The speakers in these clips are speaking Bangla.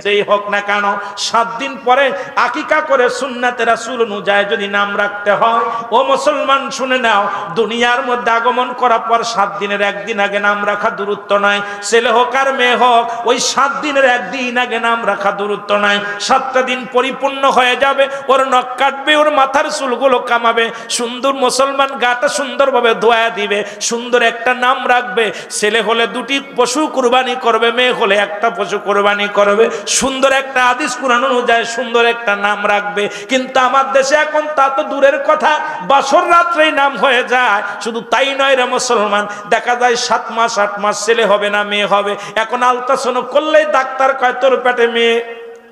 যেই হোক না কেন 7 দিন পরে আকিকা করে সুন্নাতে রাসূল অনুযায়ী যদি নাম রাখতে হয়, ও মুসলমান শুনে নাও, দুনিয়ার মধ্যে আগমন করার পর 7 দিনের একদিন আগে নাম রাখা দূরত্ব নয়। ছেলে হোক আর মেয়ে হোক, ওই 7 দিনের একদিন আগে নাম রাখা দূরত্ব নয়। 7টা দিন পরিপূর্ণ হয়ে যাবে, ওর নখ কাটবে, ওর মাথার চুলগুলো কামাবে, সুন্দর মুসলমান গাটা সুন্দরভাবে ধোয়া দিবে, সুন্দর একটা নাম রাখবে। ছেলে হলে 2টি পশু কুরবানি করবে, মেয়ে হলে একটা পশু কুরবানি করবে, সুন্দর একটা হাদিস কুরআন অনুযায়ী সুন্দর একটা নাম রাখবে। কিন্তু আমার দেশে এখন তা তো দূরের কথা, বাসর রাত্রেই নাম হয়ে যায়। শুধু তাই নয় রে মুসলমান, দেখা যায় 7 মাস 8 মাস ছেলে হবে না মেয়ে হবে। এখন আলট্রাসাউন্ড করলেই ডাক্তার কয় তোর পেটে মেয়ে,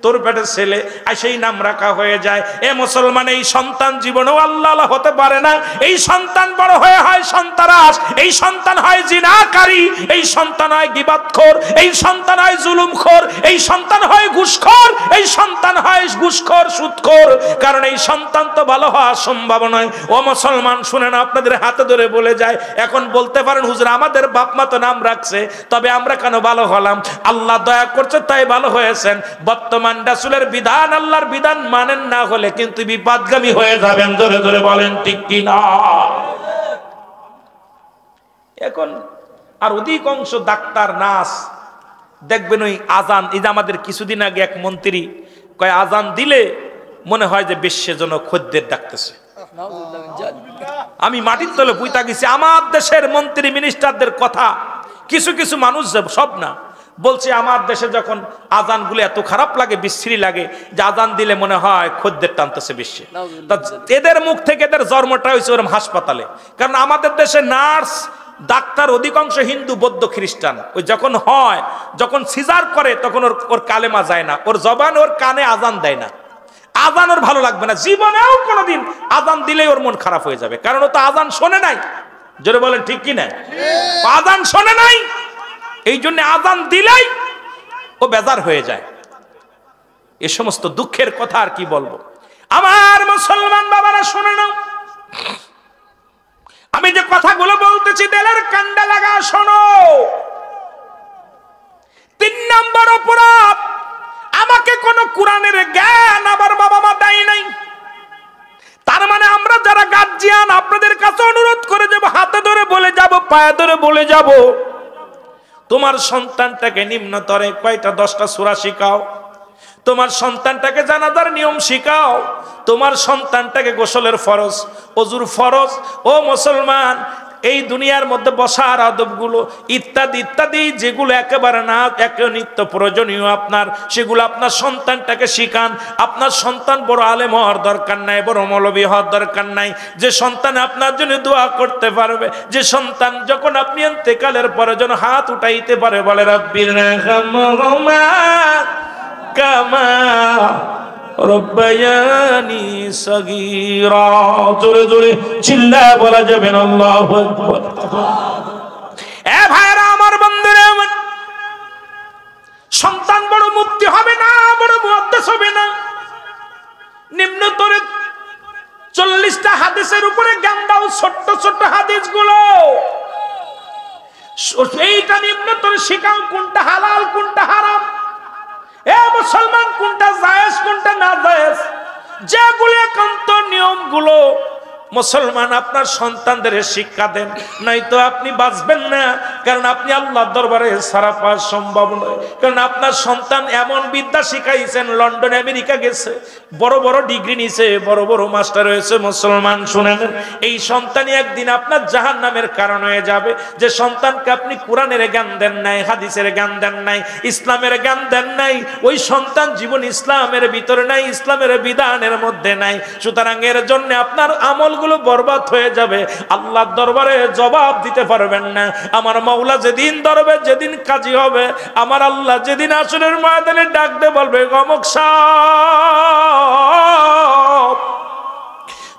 তোর পেটে ছেলে, আর সেই নাম রাখা হয়ে যায়। এ মুসলমান, এই সন্তান জীবনেও আল্লাহ হতে পারে না। এই সন্তান বড় হয়ে হয় সন্তানাস, এই সন্তান হয় জিনাকারী, এই সন্তান হয় গীবাতখোর, এই সন্তান হয় জুলুমখোর, এই সন্তান হয় ঘুষখোর, এই সন্তান হয় ঘুষখোর সুদখোর। কারণ এই সন্তান তো ভালো হওয়া সম্ভব নয়। ও মুসলমান শুনেন, আপনাদের হাতে ধরে বলে যায়, এখন বলতে পারেন হুজুর আমাদের বাপ মা তো নাম রাখছে, তবে আমরা কেন ভালো হলাম? আল্লাহ দয়া করছে তাই ভালো হয়েছেন। বর্তমান রাসূলের বিধান, আল্লাহর বিধান মানেন না হলে কিন্তু বিপদগামী হয়ে যাবেন। জোরে জোরে বলেন ঠিক কি না? এখন আর অধিকাংশ ডাক্তার নার্স দেখবেন ওই আজান, এই যে আমাদের কিছুদিন আগে এক মন্ত্রী কয় আজান দিলে মনে হয় যে বেশ্যের জন্য খদ্দের ডাকতেছে। আমি মাটির তলে পুইতা গেছি, আমার দেশের মন্ত্রী মিনিস্টারদের কথা কিছু কিছু মানুষ, সব না, বলছে আমার দেশে যখন আজানগুলো এত খারাপ লাগে, বিশ্রী লাগে, যে আজান দিলে মনে হয় খদ্দের টানতেছে বিশ্বে। এদের মুখ থেকে এদের জন্মটা হয়েছে ওরকম হাসপাতালে। কারণ আমাদের দেশে নার্স ডাক্তার অধিকাংশ হিন্দু বৌদ্ধ খ্রিস্টান। ওই যখন হয়, যখন সিজার করে তখন ওর কালেমা যায় না, ওর জবান ওর কানে আজান দেয় না, আজান ওর ভালো লাগবে না, জীবনেও কোনোদিন আজান দিলেই ওর মন খারাপ হয়ে যাবে। কারণ ও তো আজান শোনে নাই। জোরে বলেন ঠিক কি না? আজান শোনে নাই, এই জন্য আজান দিলেই ও বেজার হয়ে যায়। এ সমস্ত দুঃখের কথা আর কি বলবো। আমার মুসলমান বাবারা শুনে নাও, আমি যে কথাগুলো বলতেছি দিলের কান্ডা লাগা শোনো। 3 নম্বর অপরাধ, আমাকে কোন কোরআনের জ্ঞান আমার বাবা মা দেয় নাই। তার মানে আমরা যারা গার্জিয়ান, আপনাদের কাছে অনুরোধ করে যাব, হাতে ধরে বলে যাব, পায়ে ধরে বলে যাব, তোমার সন্তানটাকে নিম্নতরে কয়টা 10টা সূরা শিখাও, তোমার সন্তানটাকে জানাজার নিয়ম শিখাও, তোমার সন্তানটাকে গোসলের ফরজ, ওযুর ফরজ। ও মুসলমান, এই দুনিয়ার মধ্যে বসার আদবগুলো ইত্যাদি ইত্যাদি যেগুলো একেবারে না একে নিত্য প্রয়োজনীয় আপনার, সেগুলো আপনার সন্তানটাকে শিখান। আপনার সন্তান বড় আলেম হওয়ার দরকার নাই, বড় মৌলবী হওয়ার দরকার নাই। যে সন্তান আপনার জন্য দোয়া করতে পারবে, যে সন্তান যখন আপনি ইন্তেকালের পরে যেন হাত উঠাইতে পারে, বলে রাব্বির রাহমাহুমা কামা রব্বায়ানি সগীরা। জোরে জোরে চিল্লায় বলা যাবে না আল্লাহু আকবার। এ ভাইরা আমার, বন্ধুরা আমার, সন্তান বড় মুফতি হবে না, বড় মুহাদ্দিস হবে না, নিম্নতরে 40টা হাদিসের উপরে জ্ঞান দাও, ছোট্ট ছোট্ট হাদিসগুলো এইটা নিম্নতরে শিখাও, কোনটা হালাল কোনটা হারাম, এ মুসলমান কোনটা জায়েজ কোনটা না জায়েজ, যেগুলো একান্ত নিয়মগুলো মুসলমান আপনার সন্তানদের শিক্ষা দেন, নয়তো আপনি বাঁচবেন না। কারণ আপনি আল্লাহর দরবারে সারা পাওয়া সম্ভব নয়। কারণ আপনার সন্তান এমন বিদ্যা শিখাইছেন, লন্ডন আমেরিকা গেছে, বড় বড় ডিগ্রি নিছে, বড় বড় মাস্টার হয়েছে। মুসলমান শুনেন, এই সন্তানই একদিন আপনার জাহান্নামের কারণ হয়ে যাবে। যে সন্তানকে আপনি কোরআনের জ্ঞান দেন নাই, হাদিসের জ্ঞান দেন নাই, ইসলামের জ্ঞান দেন নাই, ওই সন্তান জীবন ইসলামের ভিতরে নাই, ইসলামের বিধানের মধ্যে নাই। সুতরাং এর জন্য আপনার আমল বরবাদ হয়ে যাবে, আল্লাহর দরবারে জবাব দিতে পারবেন না। আমার মাওলা যেদিন ধরবে, যেদিন কাজী হবে, আমার আল্লাহ যেদিন আসরের ময়দানে ডাক দিয়ে বলবে, অমুক সাহেব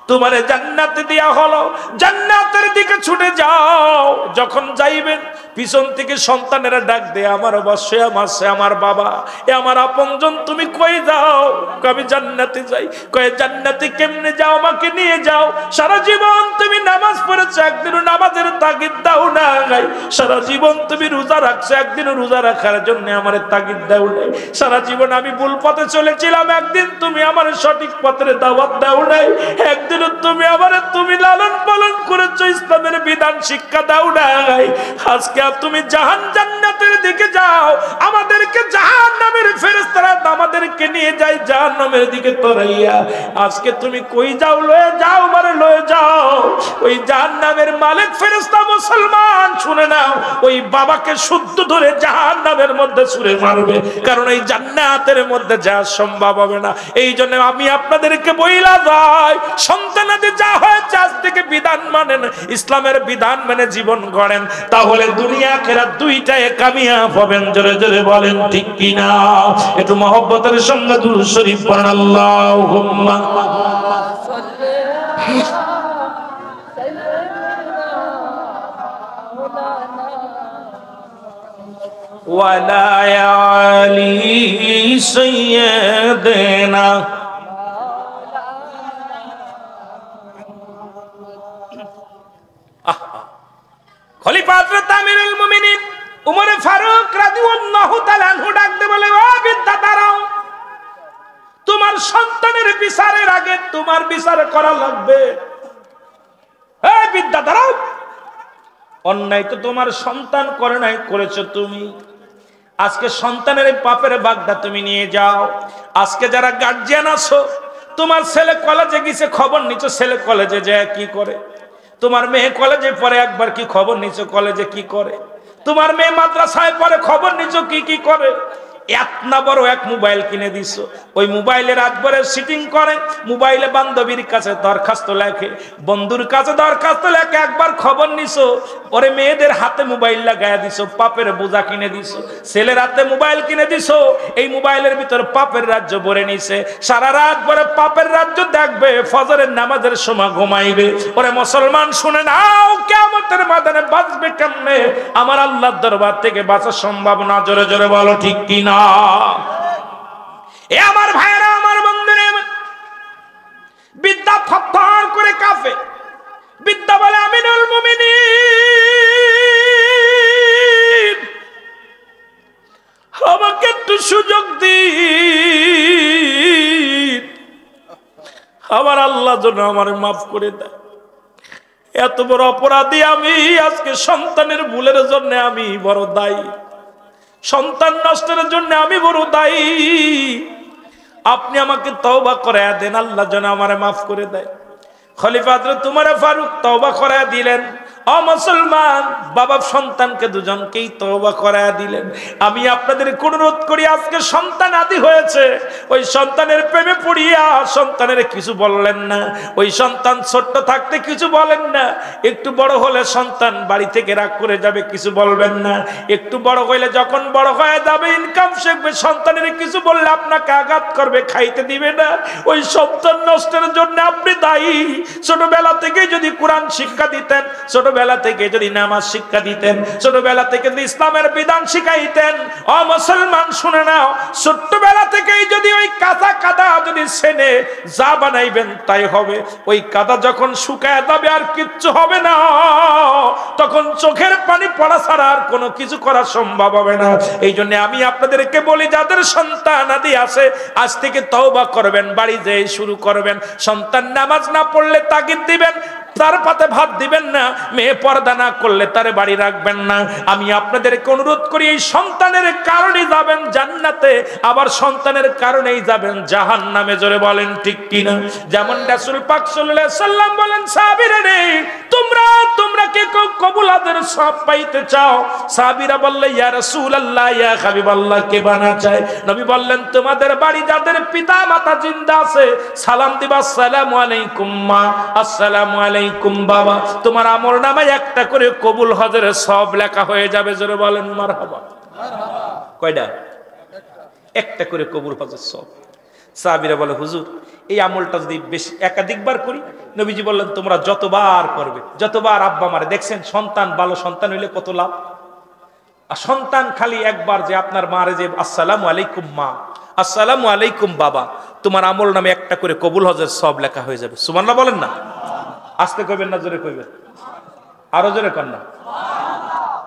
তোমারে জান্নাতে দেয়া হলো, জান্নাতের দিকে ছুটে যাও। যখন যাইবেন পিছন থেকে সন্তানেরা ডাক দেয়, আমার অবশ্যই আমার সে আমার বাবা, এ আমার আপনজন, তুমি কই যাও? আমি জান্নাতে যাই। কয়ে জান্নাতে কেমনে যাও? আমাকে নিয়ে যাও। সারা জীবন তুমি নামাজ পড়েছো, একদিনও নামাজের তাগিদ দাও না। সারা জীবন তুমি রোজা রাখছো, একদিনও রোজা রাখার জন্য আমার তাগিদ দাও নাই। সারা জীবন আমি ভুল পথে চলেছিলাম, একদিন তুমি আমার সঠিক পথের দাওয়াত দাও নাই। একদিনও তুমি তুমি লালন পালন করেছো, ইসলামের বিধান শিক্ষা দাও নাই। আজকে তুমি জান্নাতের দিকে যাও, আমাদেরকে জাহান্নামের ফেরেশতারা আমাদেরকে নিয়ে যায় জাহান্নামের দিকে তরাইয়া। আজকে তুমি কই যাও? লয়ে যাও, লয়ে যাও। ওই জাহান্নামের মালিক ফেরেশতা মুসলমান শুনে নাও, ওই বাবাকে শুদ্ধ ধরে জাহান্নামের মধ্যে ছুঁড়ে মারবে, কারণ এই জান্নাতের মধ্যে যাওয়া সম্ভব হবে না। এই জন্য আমি আপনাদেরকে বইলা যাই, সন্তানাদি যা হয়েছে আজ থেকে বিধান মানেন, ইসলামের বিধান মেনে জীবন গড়েন, তাহলে দুনিয়া আখিরাত দুইটায় কামিয়াব হবেন। জোরে জোরে বলেন ঠিক কিনা? একটু মহব্বতের সঙ্গে দুরূদ শরীফ পড়েন। আল্লাহুম্মা ওয়ালা আলি সাইয়্যিদিনা খলিফা হযরত আমিরুল মুমিনিন উমর ফারুক রাদিয়াল্লাহু তাআলা আনহু ডাকতে বলে, ও বিদ্যা দাঁড়াও, তোমার সন্তানের বিচারের আগে তোমার বিচার করা লাগবে। এই বিদ্যা দাঁড়াও, অন্যায় তো তোমার সন্তান করে নাই, করেছো তুমি। আজকে সন্তানের এই পাপের বাগদা তুমি নিয়ে যাও। আজকে যারা গার্জিয়ান আছো, তোমার ছেলে কলেজে গেছে, খবর নিচ্ছ ছেলে কলেজে যায় কি করে। তোমার মেয়ে কলেজে পড়ে, একবার কি খবর নিচ্ছ কলেজে কি করে। তোমার মেয়ে মাদ্রাসায় পড়ে, খবর নিচ্ছ কি কি করে। এক না বড় এক মোবাইল কিনে দিছ, ওই মোবাইলে রাত ভরে সিটিং করে, মোবাইলে বান্ধবীর কাছে দরখাস্ত লেখে, বন্ধুর কাছে দরখাস্ত লেখে। একবার খবর নিছো, ওরে মেয়েদের হাতে মোবাইল লাগায় দিছো, পাপের বোঝা কিনে দিছো। ছেলের হাতে মোবাইল কিনে দিছো, এই মোবাইলের ভিতর পাপের রাজ্য ভরে নিছে। সারা রাত ভরে পাপের রাজ্য দেখবে, ফজরের নামাজের সময় ঘুমাইবে। ওরে মুসলমান শুনে নাও, কিয়ামতের ময়দানে বাঁচবে কেমনে? আমার আল্লাহর দরবার থেকে বাঁচা সম্ভব না। জোরে জোরে বলো ঠিক কিনা? এ আমার ভাইরা, আমার বন্ধুরা, বিদ্যা থরথর করে কাঁপে। বিদ্যা বলে, আমিরুল মুমিনিন, আমাকে একটু সুযোগ দিন, আমার আল্লাহ যেন আমার মাফ করে দেয়। এত বড় অপরাধী আমি, আজকে সন্তানের ভুলের জন্য আমি বড় দায়ী, সন্তান নষ্টের জন্য আমি বড় দায়ী। আপনি আমাকে তওবা করায়া দেন, আল্লাহ যেন আমারে মাফ করে দেয়। খলিফা হযরত উমর ফারুক তওবা করায়া দিলেন। ও মুসলমান, বাবা সন্তানকে দুজনকেই তওবা করায়া দিলেন। আমি আপনাদের অনুরোধ করি, আজকে সন্তান আদি হয়েছে, ওই সন্তানের প্রেমে পড়িয়া সন্তানের কিছু বললেন না। ওই সন্তান ছোট্ট থাকতে কিছু বলেন না, একটু বড় হলে সন্তান বাড়ি থেকে রাগ করে যাবে, কিছু বলবেন না। একটু বড় হইলে, যখন বড় হয়ে যাবে, ইনকাম শিখবে, সন্তানের কিছু বললে আপনাকে আঘাত করবে, খাইতে দিবে না। ওই সন্তান নষ্টের জন্য আপনি দায়ী। ছোটবেলা থেকে যদি কোরআন শিক্ষা দিতেন, ছোটবেলা থেকে যদি নামাজ শিক্ষা দিতেন, ছোটবেলা থেকে যদি ইসলামের বিধান শিখাইতেন, ও মুসলমান শুনে নাও, ছোট্টবেলা থেকেই যদি ওই কাদা কাদা যদি সেনে যা বানাইবেন তাই হবে। ওই কাদা যখন শুকায় যাবে আর কিচ্ছু হবে না, তখন চোখের পানি পড়া ছাড়া আর কোনো কিছু করা সম্ভব হবে না। এই জন্য আমি আপনাদেরকে বলি, যাদের সন্তান আদি আছে, আজ থেকে তওবা করবেন, বাড়ি যেয়ে শুরু করবেন। সন্তান নামাজ না পড়লে তাগিদ দিবেন, তার পাতে ভাত দিবেন না। মেয়ে পর্দা না করলে তারে বাড়ি রাখবেন না। আমি আপনাদেরকে অনুরোধ করি, এই সন্তানের কারণে যাবেন জান্নাতে, আবার সন্তানের কারণেই যাবেন জাহান্নামে। জোরে বলেন ঠিক কিনা? যেমন রাসূল পাক সাল্লাল্লাহু আলাইহি সাল্লাম বলেন, সাহাবীরা রে, তোমরা কে কবুলাদের সব পাইতে চাও? সাহাবীরা বললে, ইয়া রাসূলুল্লাহ, ইয়া হাবিবাল্লাহ, কে বানা চায়? নবী বললেন, তোমাদের বাড়ি যাদের পিতা মাতা জিন্দা আছে, সালাম দিবা, আসসালামু আলাইকুম মা, আসসালামু আলাইকুম বাবা। তোমার আমল নামায় একটা করে কবুল হজের সব লেখা হয়ে যাবে। জোরে বলেন মারহাবা। কয়টা? একটা করে কবুল হজের সব। সাহাবীরা বলে, হুজুর, এই আমলটা যদি বেশি একাধিকবার করি? নবীজি বললেন, তোমরা যতবার করবে, যতবার আব্বা মারে দেখছেন, সন্তান ভালো সন্তান হইলে কত লাভ। আর সন্তান খালি একবার যে আপনার মারে যে আসসালামু আলাইকুম মা, আসসালামু আলাইকুম বাবা, তোমার আমল নামে একটা করে কবুল হজের সব লেখা হয়ে যাবে। সুবহানাল্লাহ বলেন না? আস্তে কইবেন না জোরে কইবেন? আরো জোরে কর না।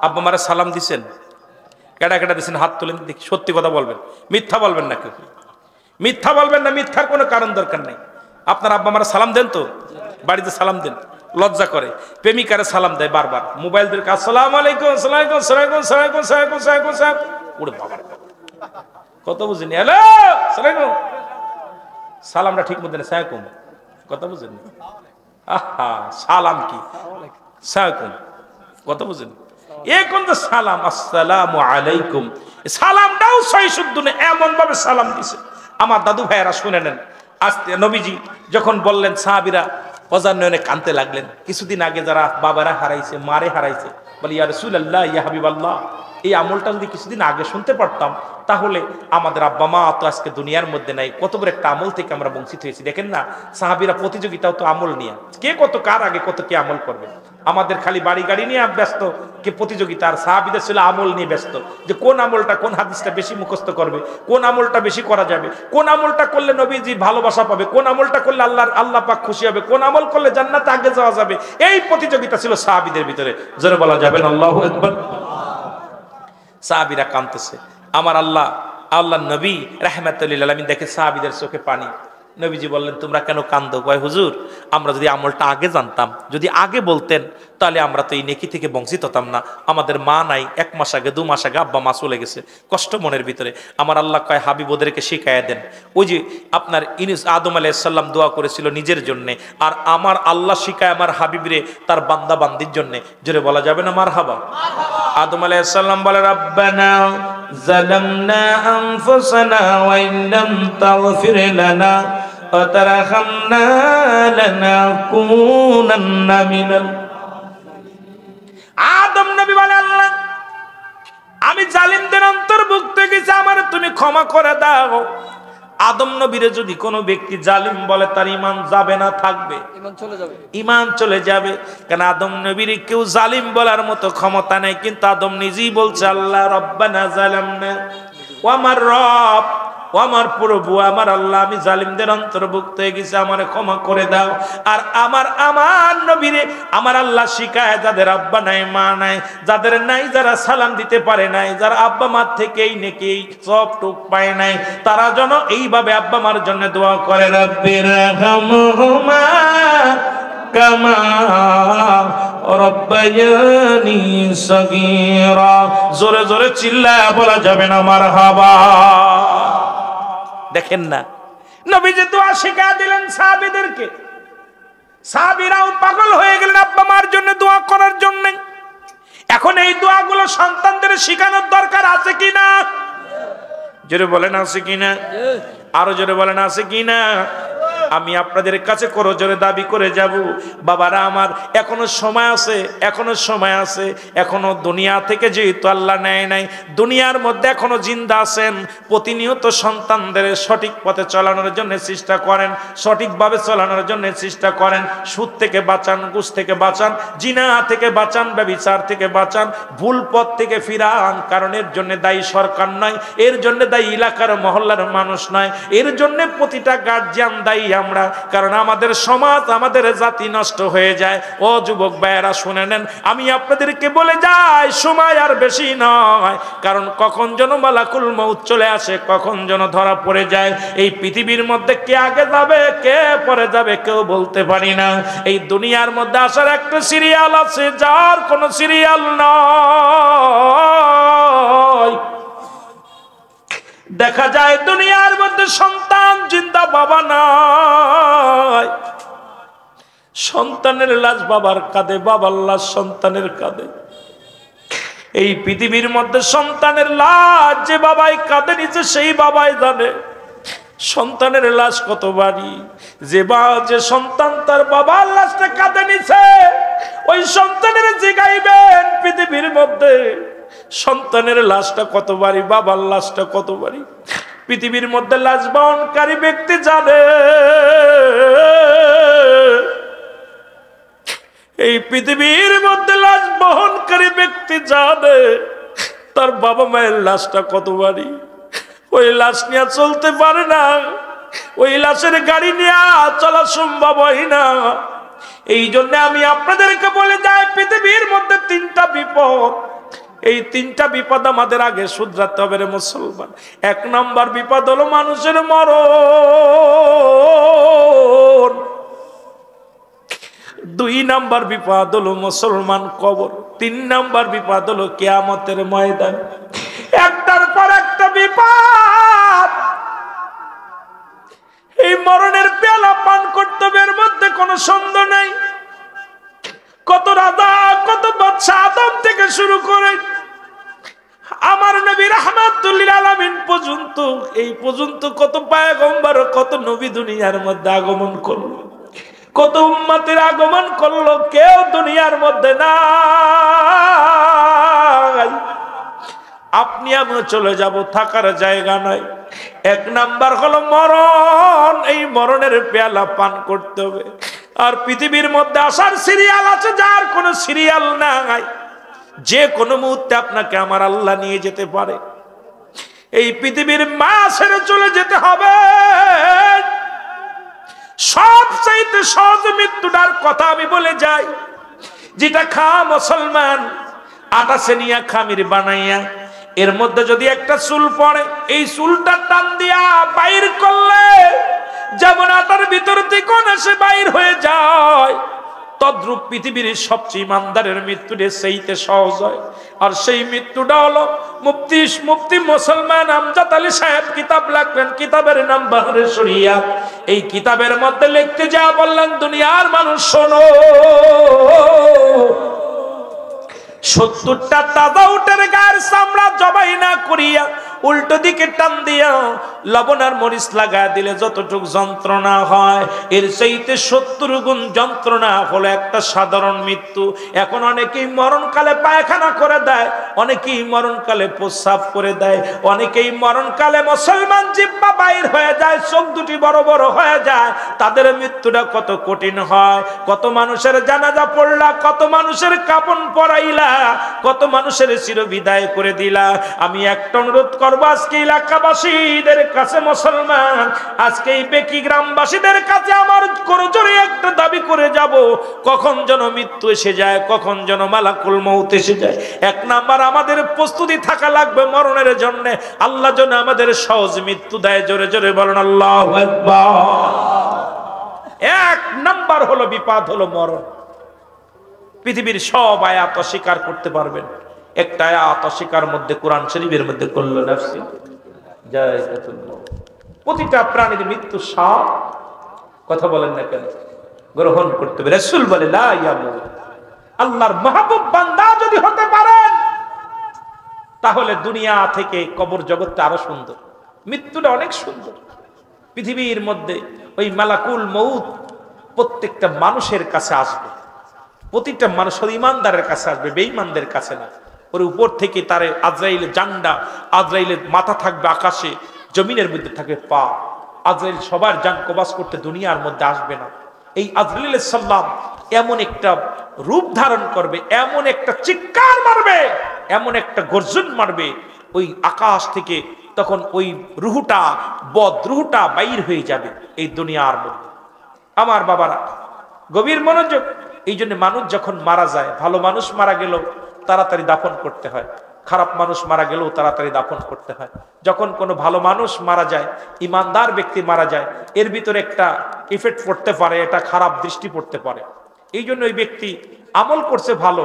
আব্বা মারা সালাম দিছেন? কেডা কেডা দিছেন হাত তুলেন দেখি। সত্যি কথা বলবেন, মিথ্যা বলবেন না। কেউ মিথ্যা বলবেন না, মিথ্যার কোনো কারণ দরকার নেই। আপনার আব্বা মারা সালাম দেন তো? বাড়িতে সালাম দেন? লজ্জা করে প্রেমিকারে সালাম দেয় বারবার, মোবাইল দিয়ে আসসালামু আলাইকুম আসসালামু আলাইকুম সালাইকুম সালাইকুম সালাইকুম সালাম। ওরে বাবা, কত বুঝেনি? হ্যালো সালাইকুম, সালামটা ঠিক মতো নেই, সালাইকুম, কথা বুঝেনি? আহা, সালাম কি সালাইকুম, কথা বুঝেনি? এ কোন তো সালাম, আসসালামু আলাইকুম। সালামটাও সহি শুদ্ধ নেই, এমন ভাবে সালাম দিছে। আমার দাদু ভাইয়েরা শুনে নেন, আজকে নবীজি যখন বললেন, সাহাবীরা অজান্নয়নে কাঁদতে লাগলেন। কিছুদিন আগে যারা বাবারা হারাইছে, মারে হারাইছে, বলে ইয়া রাসূলুল্লাহ, ইয়া হাবিবাল্লাহ, এই আমলটা যদি কিছুদিন আগে শুনতে পারতাম, তাহলে আমাদের আব্বা মা তো আজকে দুনিয়ার মধ্যে নাই। কত বড় একটা আমল থেকে আমরা বঞ্চিত হয়েছি। দেখেন না, সাহাবীরা প্রতিযোগিতাও তো আমল নিয়ে, কে কত কার আগে কত কে আমল করবে। আমাদের খালি বাড়ি গাড়ি নিয়ে ব্যস্ত কে প্রতিযোগিতা, আর সাহাবীদের ছিল আমল নিয়ে ব্যস্ত, যে কোন আমলটা, কোন হাদিসটা বেশি মুখস্থ করবে, কোন আমলটা বেশি করা যাবে, কোন আমলটা করলে নবীজি ভালোবাসা পাবে, কোন আমলটা করলে আল্লাহ পাক খুশি হবে, কোন আমল করলে জান্নাতে আগে যাওয়া যাবে। এই প্রতিযোগিতা ছিল সাহাবীদের ভিতরে। জোরে বলা যাবে না আল্লাহু আকবার? সাহাবীরা কাঁদতেছে। আমার আল্লাহ নবী রাহমাতুল লিল আলামিন দেখে সাহাবীদের চোখে পানি। নবীজি বললেন, তোমরা কেন কান্দো? কয়, হুজুর, আমরা যদি আমলটা আগে জানতাম, যদি আগে বলতেন, তাহলে আমরা তো এই নেকি থেকে বঞ্চিত হতাম না। আমাদের মা নাই, 1 মাস আগে 2 মাস আগে আব্বা মা চলে গেছে, কষ্ট মনের ভিতরে। আমার আল্লাহ কয়, হাবিব ওদেরকে শিখাইয়া দেন। ওই যে আপনার আদম আলাইহিস সালাম দোয়া করেছিল নিজের জন্য, আর আমার আল্লাহ শিখায় আমার হাবিবরে তার বান্দা বান্দির জন্য। জোরে বলা যাবে না মারহাবা? আদম আলাইহিস সালাম বলে, রাব্বানা যালামনা আনফুসানা ওয়া ইল্লাম তাগফির লানা ওয়া তারহামনা লানাকুনান্না মিনাল। আদম নবী বলে, আল্লাহ, আমি জালিমদের অন্তর্ভুক্ত গেছি, আমার তুমি ক্ষমা করে দাও। আদম নবীরে যদি কোনো ব্যক্তি জালিম বলে, তার ঈমান যাবে না, থাকবে? ঈমান চলে যাবে। কারণ আদম নবীর কেউ জালিম বলার মতো ক্ষমতা নেই। কিন্তু আদম নিজেই বলছে, আল্লাহ রব্বানা জালামনা, ও আমার রব, ও আমার প্রভু, আমার আল্লাহ, আমি জালিমদের অন্তর্ভুক্ত হয়ে গেছি, আমারে ক্ষমা করে দাও। আর আমার নবীরে আমার আল্লাহ শিখায়, যাদের আব্বা নাই মা নাই, যাদের নাই, যারা সালাম দিতে পারে নাই, যারা আব্বা মার থেকেই নাকি সব টুক পায় নাই, তারা যেন এইভাবে আব্বা মার জন্য দোয়া করে, রব্বির রহমহুমা কামা রব্বায়ানি সগীরা। জোরে জোরে চিল্লায়া বলা যাবে না মারহাবা? দেখেন না, নবীজি দোয়া শিখা দিলেন সাহাবীদেরকে। সাহাবীরাও পাগল হয়ে গেলেন আব্বা মার জন্য দোয়া করার জন্য। এখন এই দোয়াগুলো সন্তানদের শেখানোর দরকার আছে কিনা? জোরে বলেন আছে কিনা? আরো জোরে বলেন আছে কিনা? আমি আপনাদের কাছে করো জোরে দাবি করে যাব, বাবারা আমার, এখনো সময় আছে, এখনো সময় আছে। এখনো দুনিয়া থেকে যেহেতু আল্লাহ নেয় নাই, দুনিয়ার মধ্যে এখনো জিন্দা আছেন। প্রতিনিয়ত সন্তানদের সঠিক পথে চলানোর জন্য চেষ্টা করেন, সঠিকভাবে চলানোর জন্য চেষ্টা করেন। সুদ থেকে বাঁচান, ঘুষ থেকে বাঁচান, জিনা থেকে বাঁচান, ব্যভিচার থেকে বাঁচান, ভুল পথ থেকে ফিরান। কারণ এর জন্য দায়ী সরকার নয়, এর জন্য দায়ী এলাকার মহল্লার মানুষ নয়, এর জন্য প্রতিটা গার্জিয়ান দায়ী আমরা। কারণ আমাদের সমাজ, আমাদের জাতি নষ্ট হয়ে যায়। ও যুবক ভাইয়েরা শুনে নেন, আমি আপনাদেরকে বলে যাই, সময় আর বেশি নয়। কারণ কখন যেন মালাকুল মউত চলে আসে, কখন যেন ধরা পড়ে যায়। এই পৃথিবীর মধ্যে কে আগে যাবে, কে পরে যাবে, কেউ বলতে পারি না। এই দুনিয়ার মধ্যে আসার একটা সিরিয়াল আছে, যার কোনো সিরিয়াল নয়। দেখা যায় দুনিয়ার মধ্যে সন্তান জিন্দা, বাবা নাই। সন্তানের লাশ বাবার কাঁধে, বাবার লাশ সন্তানের কাঁধে। এই পৃথিবীর মধ্যে সন্তানের লাশ যে বাবাই কাঁধে নিচে, সেই বাবাই জানে সন্তানের লাশ কত ভারী। যে সন্তান তার বাবার লাশটা কাঁধে নিছে, ওই সন্তানের জিগাইবেন পৃথিবীর মধ্যে সন্তানের লাশটা কত ভারী, বাবার লাশটা কত ভারী। পৃথিবীর মধ্যে লাশ বহনকারী ব্যক্তি জানে, এই পৃথিবীর মধ্যে লাশ বহনকারী ব্যক্তি জানে তার বাবা মায়ের লাশটা কত ভারী। ওই লাশ নিয়ে চলতে পারে না, ওই লাশের গাড়ি নিয়ে চলা সম্ভব হয় না। এই জন্য আমি আপনাদেরকে বলে যাই, পৃথিবীর মধ্যে তিনটা বিপদ, এই তিনটা বিপদ আমাদের আগে শুধরাতে হবে রে মুসলমান। এক নম্বর বিপদ হলো মানুষের মরণ, দুই নাম্বার বিপদ হলো মুসলমান কবর, তিন নাম্বার বিপদ হলো কিয়ামতের ময়দান। একটার পর একটা বিপদ। এই মরণের পেয়ালা পান কর্তব্যের মধ্যে কোনো সন্দেহ নাই। কত রাজা, কত বাদশা আদম থেকে শুরু করে আমার নবী রাহমাতুল লিল আলামিন পর্যন্ত, এই পর্যন্ত কত পয়গম্বর, কত নবী দুনিয়ার মধ্যে আগমন করলো, কত উম্মতের আগমন করলো, কেউ দুনিয়ার মধ্যে নাই। আপনি আমিও চলে যাব, থাকার জায়গা নাই। এক নাম্বার হলো মরণ, এই মরণের পেয়ালা পান করতে হবে। আর পৃথিবীর মধ্যে আসার সিরিয়াল আছে, যার কোনো সিরিয়াল নাই। যে কোনো মুহূর্তে আপনাকে আমার আল্লাহ নিয়ে যেতে পারে। এই পৃথিবীর মা ছেড়ে চলে যেতে হবে। সবচাইতে সহজ মৃত্যুটার কথা আমি বলে যাই, যেটা খা মুসলমান, আটা সেনিয়া খামির বানাইয়া এর মধ্যে যদি একটা চুল পড়ে, এই চুলটা টান দিয়া বাইর করলে যেমন আটার ভিতর থেকে এসে বাইর হয়ে যায়, তদ্রূপ পৃথিবীর সবচেয়ে ইমানদারের মৃত্যুটা সেইতে সহজ হয়। আর সেই মৃত্যুটা হলো মুফতি মুসলমান আমজাদ আলী সাহেব কিতাব লিখলেন, কিতাবের নাম বাহরে শরিয়াত। এই কিতাবের মধ্যে লিখতে যা বললেন, দুনিয়ার মানুষ শোনো, 70টা তাজা উটের গায়ের চামড়া জবাই না করিয়া উল্টো দিকে টান দিয়া লবণ আর মরিচ লাগা দিলে যতটুক যন্ত্রণা হয়, এর চাইতে 70 গুণ যন্ত্রণা হলো একটা সাধারণ মৃত্যু। এখন অনেকেই মরণকালে পায়খানা করে দেয়, অনেকেই মরণকালে প্রস্রাব করে দেয়, অনেকেই মরণকালে মুসলমান জিহ্বা বাইর হয়ে যায়, চোখ দুটি বড় বড় হয়ে যায়। তাদের মৃত্যুটা কত কঠিন হয়। কত মানুষের জানাজা পড়লা, কত মানুষের কাফন পরাইলা, কত মানুষের চিরবিদায় করে দিলা। আমি একটা অনুরোধ করব আজকে এলাকাবাসীদের কাছে, মুসলমান আজকে এই বেকি গ্রামবাসীদের কাছে আমার করজোরে একটা দাবি করে যাব, কখন যেন মৃত্যু এসে যায়, কখন যেন মালাকুল মউত এসে যায়। এক নাম্বার আমাদের প্রস্তুতি থাকা লাগবে মরণের জন্য। আল্লাহ যেন আমাদের সহজ মৃত্যু দেয়। জোরে জোরে বলেন আল্লাহু আকবার। এক নাম্বার হলো বিপদ হলো মরণ। পৃথিবীর সব আয়াত অস্বীকার করতে পারবেন, একটা আয়াত অস্বীকার মধ্যে কোরআন শরীফের মধ্যে করলো নাফসি জায়গাতুল মউত। প্রতিটা প্রাণীর মৃত্যু সব কথা বলেন না কেন গ্রহণ করতে হবে। রাসূল বলে লা ইয়ামুত। আল্লাহর মাহবুব বান্দা যদি হতে পারেন, তাহলে দুনিয়া থেকে কবর জগৎটা আরো সুন্দর, মৃত্যুটা অনেক সুন্দর। পৃথিবীর মধ্যে ওই মালাকুল মউত প্রত্যেকটা মানুষের কাছে আসবে, প্রতিটা মানুষ ইমানদারের কাছে আসবে, বেঈমানদের কাছে না। ওর উপর থেকে তার আজরাইলের জান্ডা, আজরাইলের মাথা থাকবে আকাশে, জমিনের মধ্যে থাকবে পা। আজরাইল সবার জান কবাজ করতে দুনিয়ার মধ্যে আসবে না। এই আজরাইল সাল্লাম এমন একটা রূপ ধারণ করবে, এমন একটা চিৎকার মারবে, এমন একটা গর্জন মারবে ওই আকাশ থেকে, তখন ওই রুহুটা, রুহুটা বাইর হয়ে যাবে এই দুনিয়ার মধ্যে। আমার বাবারা গভীর মনোযোগ। এই জন্য মানুষ যখন মারা যায়, ভালো মানুষ মারা গেলেও তাড়াতাড়ি দাফন করতে হয়, খারাপ মানুষ মারা গেলেও তাড়াতাড়ি দাফন করতে হয়। যখন কোনো ভালো মানুষ মারা যায়, ইমানদার ব্যক্তি মারা যায়, এর ভিতরে একটা ইফেক্ট পড়তে পারে, এটা খারাপ দৃষ্টি পড়তে পারে। এই জন্য ওই ব্যক্তি আমল করছে ভালো,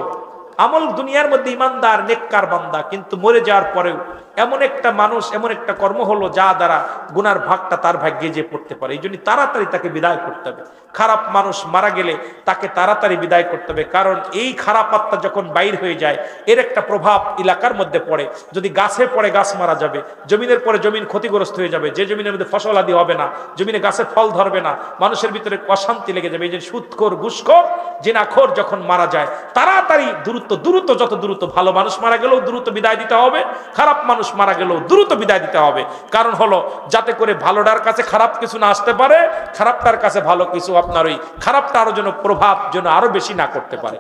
আমল দুনিয়ার মধ্যে ইমানদার নেককার বান্দা, কিন্তু মরে যাওয়ার পরেও এমন একটা মানুষ, এমন একটা কর্ম হলো যা দ্বারা গুনার ভাগটা তার ভাগ্যে যে পড়তে পারে। এই জন্য তাড়াতাড়ি তাকে বিদায় করতে হবে। খারাপ মানুষ মারা গেলে তাকে তাড়াতাড়ি বিদায় করতে হবে, কারণ এই খারাপ আত্মা যখন বাইর হয়ে যায়, এর একটা প্রভাব এলাকার মধ্যে পড়ে। যদি গাছে পড়ে গাছ মারা যাবে, জমিনের পরে জমিন ক্ষতিগ্রস্ত হয়ে যাবে, যে জমিনের মধ্যে ফসল আদি হবে না, জমিনে গাছে ফল ধরবে না, মানুষের ভিতরে অশান্তি লেগে যাবে। এই যে সুদখোর, ঘুষখোর, জিনাখোর যখন মারা যায়, তাড়াতাড়ি দ্রুত যত দ্রুত, ভালো মানুষ মারা গেলেও দ্রুত বিদায় দিতে হবে, খারাপ মানুষ মারা গেলেও দ্রুত বিদায় দিতে হবে। কারণ হলো যাতে করে ভালোটার কাছে খারাপ কিছু না আসতে পারে, খারাপটার কাছে ভালো কিছু আপনার ওই খারাপটা আরো যেন প্রভাব যেন আরো বেশি না করতে পারে।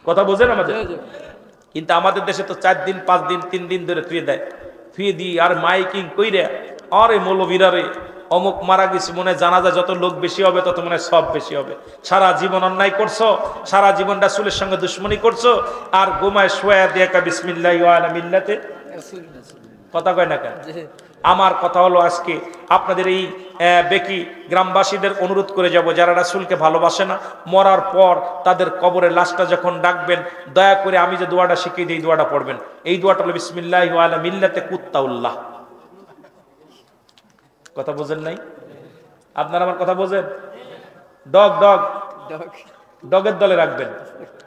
কথা বোঝেন আমাদের? কিন্তু আমাদের দেশে তো 4 দিন 5 দিন 3 দিন ধরে থুয়ে দেয়, থুয়ে দিয়ে আর মাইকিং কইরে, আরে মৌলবীরা রে অমুক মারা গেছে, মনে জানাজা যত লোক বেশি হবে তত মনে সব বেশি হবে। সারা জীবন অন্যায় করছো, সারা জীবন রাসূলের সঙ্গে দুশ্মনী করছো, আর ঘুমায় শোয়া দিয়ে বিসমিল্লাহি ওয়া আলা মিল্লাতে কথা কয় না কেন? আমার কথা হলো আজকে আপনাদের এই বেকি গ্রামবাসীদের অনুরোধ করে যাব, যারা রাসূলকে ভালোবাসে না, মরার পর তাদের কবরের লাশটা যখন ডাকবেন, দয়া করে আমি যে দোয়াটা শিখিয়ে দিই, এই দোয়াটা পড়বেন। এই দোয়াটা হলো বিসমিল্লাহি ওয়া আলা মিল্লাতে কুত্তাউল্লাহ। কথা বোঝেন নাই? আপনারা আমার কথা বোঝেন? ডগ ডগ ডগের দলে রাখবেন,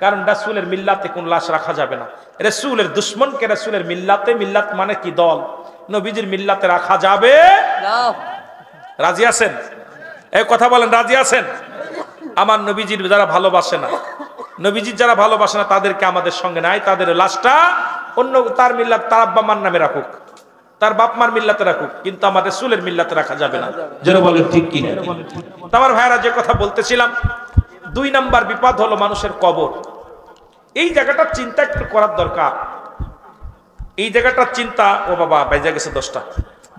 কারণ রাসূলের মিল্লাতে কোন লাশ রাখা যাবে না। রাসূলের দুশমনকে রাসূলের মিল্লাতে, মিল্লাত মানে কি? দল। নবীজির মিল্লাতে রাখা যাবে না। রাজি আছেন? এই কথা বলেন, রাজি আছেন? আমার নবীজির যারা ভালোবাসে না, নবীজির যারা ভালোবাসে না তাদেরকে আমাদের সঙ্গে নাই, তাদের লাশটা অন্য তার মিল্লাত, তার আব্বা মার নামে রাখুক, তার বাপ মার মিল্লাতে রাখুক, কিন্তু আমাদের রাসূলের মিল্লাতে রাখা যাবে না। যারা বলেন ঠিক কি না? আমার ভাইরা যে কথা বলতেছিলাম, 2 নাম্বার বিপদ হলো মানুষের কবর। এই জায়গাটা চিন্তা একটু করার দরকার। এই জায়গাটার চিন্তা, ও বাবা বেজে গেছে 10টা,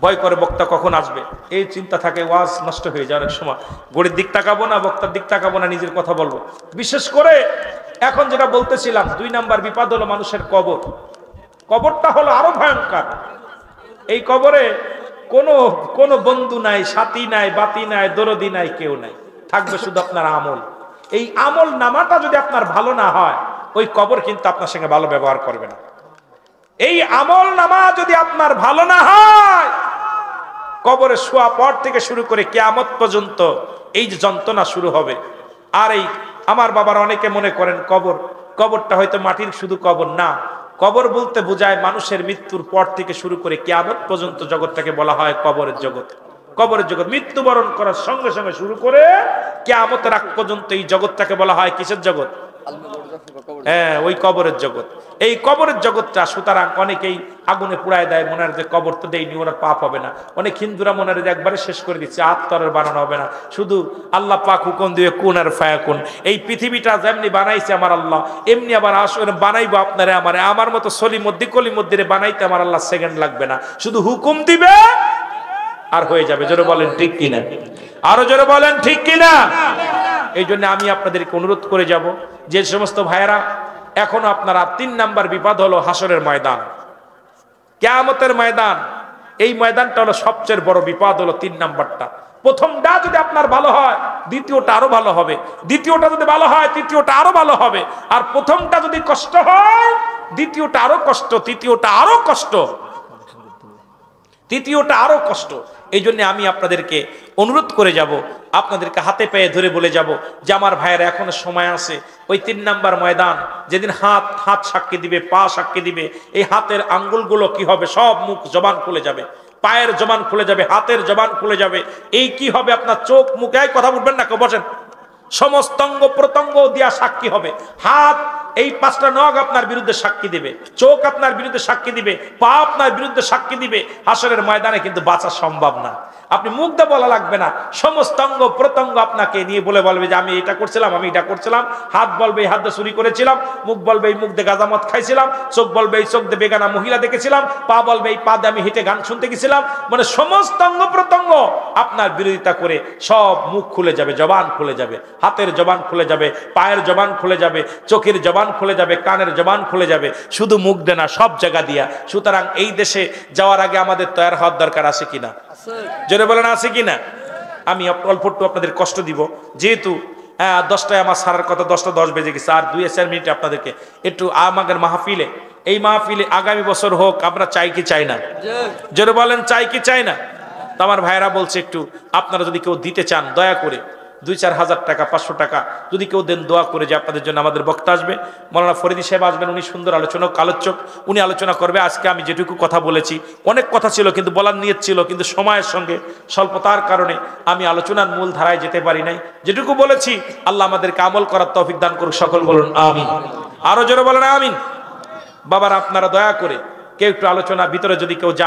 ভয় করে বক্তা কখন আসবে, এই চিন্তা থাকে, ওয়াজ নষ্ট হয়ে যায় অনেক সময়। গড়ির দিক তাকাবো না, বক্তার দিক তাকাবো না, নিজের কথা বলবো। বিশেষ করে এখন যেটা বলতেছিলাম, 2 নাম্বার বিপদ হলো মানুষের কবর। কবরটা হলো আরো ভয়ঙ্কর। এই কবরে কোনো বন্ধু নাই, সাথী নাই, বাতি নাই, দরদি নাই, কেউ নাই, থাকবে শুধু আপনার আমল। এই আমল নামাটা যদি আপনার ভালো না হয়, ওই কবর কিন্তু আপনার সঙ্গে ভালো ব্যবহার করবে না। এই আমল নামা যদি আপনার ভালো না হয়, কবরে শোয়া পর থেকে শুরু করে কিয়ামত পর্যন্ত এই যে যন্ত্রণা শুরু হবে। আর এই আমার বাবার অনেকে মনে করেন কবরটা হয়তো মাটির শুধু কবর না, কবর বলতে বোঝায় মানুষের মৃত্যুর পর থেকে শুরু করে কিয়ামত পর্যন্ত জগৎটাকে বলা হয় কবরের জগৎ। কবরের জগৎ মৃত্যুবরণ করার সঙ্গে সঙ্গে শুরু করে কিয়ামতের আগ পর্যন্ত এই জগৎটাকে বলা হয় কিসের জগৎ? হ্যাঁ, ওই কবরের জগৎ। এই কবরের জগৎটা সুতরাং অনেকেই আগুনে পুড়ায় দেয়, মনে হয় যে কবর তো দেয়নি, ওরা পাপ হবে না। অনেক হিন্দুরা মনে হয় একবারে শেষ করে দিচ্ছে, আত্মারের বানানো হবে না, শুধু আল্লাহ পাক হুকুম দিয়ে কুন আর ফায়াকুন। এই পৃথিবীটা যেমনি বানাইছে আমার আল্লাহ, এমনি আবার আসলে বানাইবো আপনারে আমারে। আমার মতো সলিমদ্দি কলিমদ্দিরে বানাইতে আমার আল্লাহ সেকেন্ড লাগবে না, শুধু হুকুম দিবে আর হয়ে যাবে। জোরে বলেন ঠিক কিনা? আরো জোরে বলেন ঠিক কিনা? এই জন্য আমি আপনাদেরকে অনুরোধ করে যাব, যে সমস্ত ভাইয়েরা এখনো আপনারা 3 নাম্বার বিপদ হলো হাসরের ময়দান, কিয়ামতের ময়দান। এই ময়দানটা হলো সবচেয়ে বড় বিপদ, হলো 3 নাম্বারটা। প্রথমটা যদি আপনার ভালো হয়, দ্বিতীয়টা আরো ভালো হবে, দ্বিতীয়টা যদি ভালো হয়, তৃতীয়টা আরো ভালো হবে, আর প্রথমটা যদি কষ্ট হয়, দ্বিতীয়টা আরো কষ্ট, তৃতীয়টা আরো কষ্ট, তৃতীয়টা আরো কষ্ট। এই জন্য আমি আপনাদেরকে অনুরোধ করে যাব, আপনাদেরকে হাতে পায়ে ধরে বলে যাব যে আমার ভাইয়েরা এখনো সময় আছে। ওই 3 নাম্বার ময়দান, যেদিন হাত সাক্ষী দিবে, পা সাক্ষী দিবে, এই হাতের আঙ্গুলগুলো কি হবে? সব মুখ জবান খুলে যাবে, পায়ের জবান খুলে যাবে, হাতের জবান খুলে যাবে। এই কি হবে? আপনার চোখ মুখে কথা বলবেন না, কেউ বসেন, সমস্ত অঙ্গ প্রত্যঙ্গ দিয়া সাক্ষী হবে। হাত, এই 5টা নখ আপনার বিরুদ্ধে সাক্ষী দিবে, চোখ আপনার বিরুদ্ধে সাক্ষী দিবে, পা আপনার বিরুদ্ধে সাক্ষী দিবে। হাসরের ময়দানে কিন্তু বাঁচা সম্ভব না। আপনি মুখ দিয়ে বলা লাগবে না, সমস্ত অঙ্গ প্রত্যঙ্গ আপনাকে নিয়ে বলবে যে আমি এটা করছিলাম, আমি এটা করছিলাম। হাত বলবে এই হাত দিয়ে চুরি করেছিলাম, মুখ বলবে এই মুখ দিয়ে গাঁজামদ খাইছিলাম, চোখ বলবে এই চোখ দিয়ে বেগানা মহিলা দেখেছিলাম, পা বলবে এই পা দিয়ে আমি হেঁটে গান শুনতে গেছিলাম। মানে সমস্ত অঙ্গ প্রত্যঙ্গ আপনার বিরোধিতা করে সব মুখ খুলে যাবে, জবান খুলে যাবে, হাতের জবান খুলে যাবে, পায়ের জবান খুলে যাবে, চোখের জবান খুলে যাবে, কানের জবান খুলে যাবে, শুধু মুখ দিয়ে না, সব জায়গা দিয়া। সুতরাং এই দেশে যাওয়ার আগে আমাদের তৈরি হওয়ার দরকার আছে কিনা? জোরে বলেন আছে কিনা? আমি অল্প একটু আপনাদের কষ্ট দিব, যেহেতু 10টায় আমার সারার কথা, 10টা 10 বেজে গেছে, আর 2-4 মিনিটে আপনাদেরকে একটু আমাদের মাহফিলে, এই মাহফিলে আগামী বছর হোক, আমরা চাই কি চাই না? জোরে বলেন চাই কি চাই না? তো আমার ভাইয়েরা বলছে একটু আপনারা যদি কেউ দিতে চান, দয়া করে 2-4 হাজার টাকা, 500 টাকা যদি কেউ দেন, দোয়া করে যে আপনাদের জন্য আমাদের বক্তা আসবে, মৌলানা ফরিদি সাহেব আসবেন। উনি সুন্দর আলোচনা, আলোচক, উনি আলোচনা করবে। আজকে আমি যেটুকু কথা বলেছি, অনেক কথা ছিল কিন্তু বলার নিয়ত ছিল, কিন্তু সময়ের সঙ্গে স্বল্পতার কারণে আমি আলোচনার মূল ধারায় যেতে পারি নাই। যেটুকু বলেছি আল্লাহ আমাদেরকে আমল করার তৌফিক দান করুক, সকল বলুন আমিন। আরো জোরে বলেন আমিন। বাবার আপনারা দয়া করে কেউ একটু আলোচনা ভিতরে যদি কেউ যান।